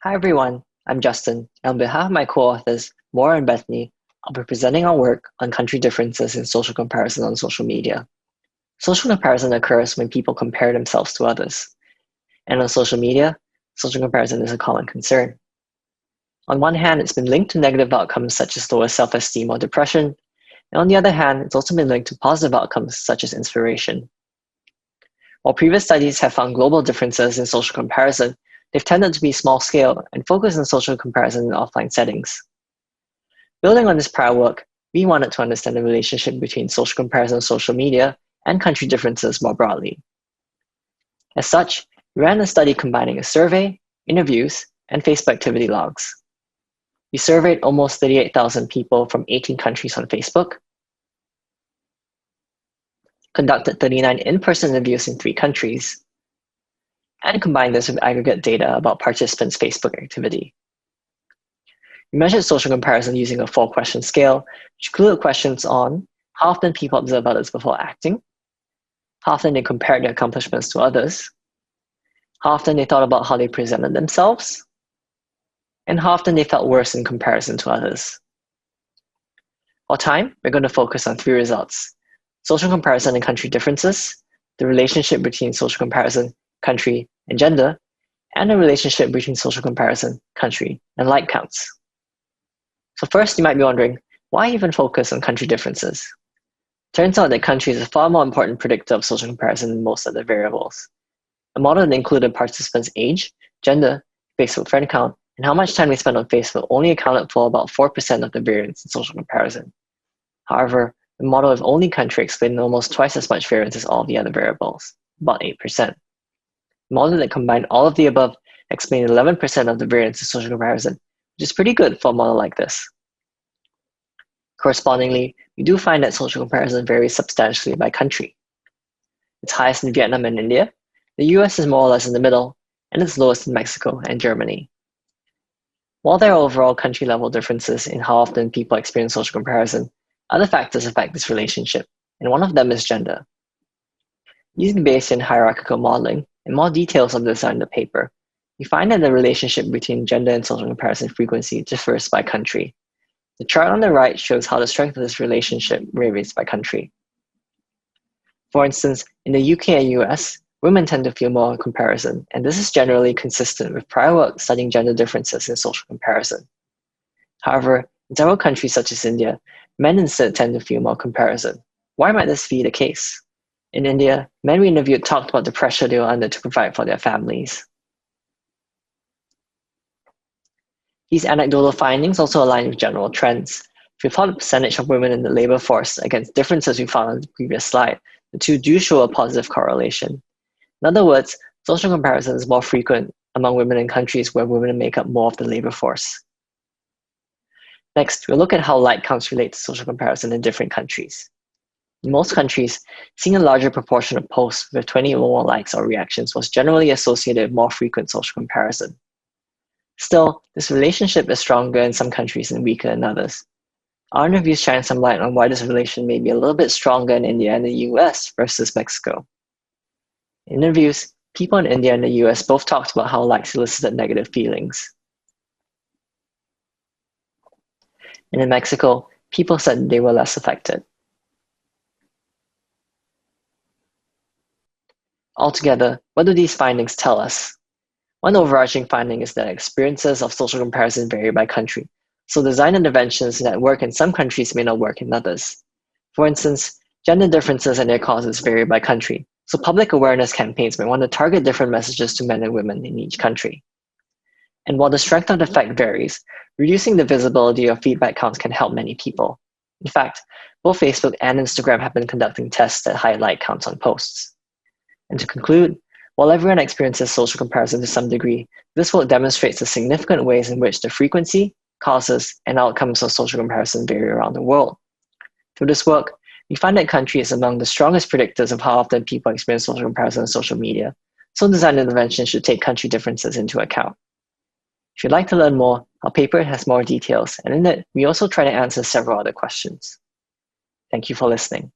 Hi everyone, I'm Justin, and on behalf of my co-authors, Maura and Bethany, I'll be presenting our work on country differences in social comparison on social media. Social comparison occurs when people compare themselves to others. And on social media, social comparison is a common concern. On one hand, it's been linked to negative outcomes such as lower self-esteem or depression, and on the other hand, it's also been linked to positive outcomes such as inspiration. While previous studies have found global differences in social comparison, they've tended to be small scale and focus on social comparison in offline settings. Building on this prior work, we wanted to understand the relationship between social comparison on social media and country differences more broadly. As such, we ran a study combining a survey, interviews, and Facebook activity logs. We surveyed almost 38,000 people from 18 countries on Facebook, conducted 39 in-person interviews in 3 countries, and combined this with aggregate data about participants' Facebook activity. We measured social comparison using a 4-question scale, which included questions on how often people observe others before acting, how often they compared their accomplishments to others, how often they thought about how they presented themselves, and how often they felt worse in comparison to others. For time, we're going to focus on 3 results: social comparison and country differences, the relationship between social comparison, country, and gender, and the relationship between social comparison, country, and like counts. So first, you might be wondering, why even focus on country differences? Turns out that country is a far more important predictor of social comparison than most other variables. A model that included participants' age, gender, Facebook friend count, and how much time they spent on Facebook only accounted for about 4% of the variance in social comparison. However, the model of only country explained almost twice as much variance as all the other variables, about 8%. The model that combined all of the above explained 11% of the variance in social comparison, which is pretty good for a model like this. Correspondingly, we do find that social comparison varies substantially by country. It's highest in Vietnam and India, the US is more or less in the middle, and it's lowest in Mexico and Germany. While there are overall country-level differences in how often people experience social comparison, other factors affect this relationship, and one of them is gender. Using Bayesian hierarchical modeling, and more details of this are in the paper, we find that the relationship between gender and social comparison frequency differs by country. The chart on the right shows how the strength of this relationship varies by country. For instance, in the UK and US, women tend to feel more comparison, and this is generally consistent with prior work studying gender differences in social comparison. However, in several countries such as India, men instead tend to feel more comparison. Why might this be the case? In India, men we interviewed talked about the pressure they were under to provide for their families. These anecdotal findings also align with general trends. If we plot the percentage of women in the labor force against differences we found on the previous slide, the two do show a positive correlation. In other words, social comparison is more frequent among women in countries where women make up more of the labor force. Next, we'll look at how like counts relate to social comparison in different countries. In most countries, seeing a larger proportion of posts with 20 or more likes or reactions was generally associated with more frequent social comparison. Still, this relationship is stronger in some countries and weaker in others. Our interviews shine some light on why this relation may be a little bit stronger in India and the US versus Mexico. In interviews, people in India and the US both talked about how likes elicited negative feelings. And in Mexico, people said they were less affected. Altogether, what do these findings tell us? One overarching finding is that experiences of social comparison vary by country, so design interventions that work in some countries may not work in others. For instance, gender differences and their causes vary by country, so public awareness campaigns may want to target different messages to men and women in each country. And while the strength of the effect varies, reducing the visibility of feedback counts can help many people. In fact, both Facebook and Instagram have been conducting tests that highlight counts on posts. And to conclude, while everyone experiences social comparison to some degree, this work demonstrates the significant ways in which the frequency, causes, and outcomes of social comparison vary around the world. Through this work, we find that country is among the strongest predictors of how often people experience social comparison on social media, so design interventions should take country differences into account. If you'd like to learn more, our paper has more details, and in it, we also try to answer several other questions. Thank you for listening.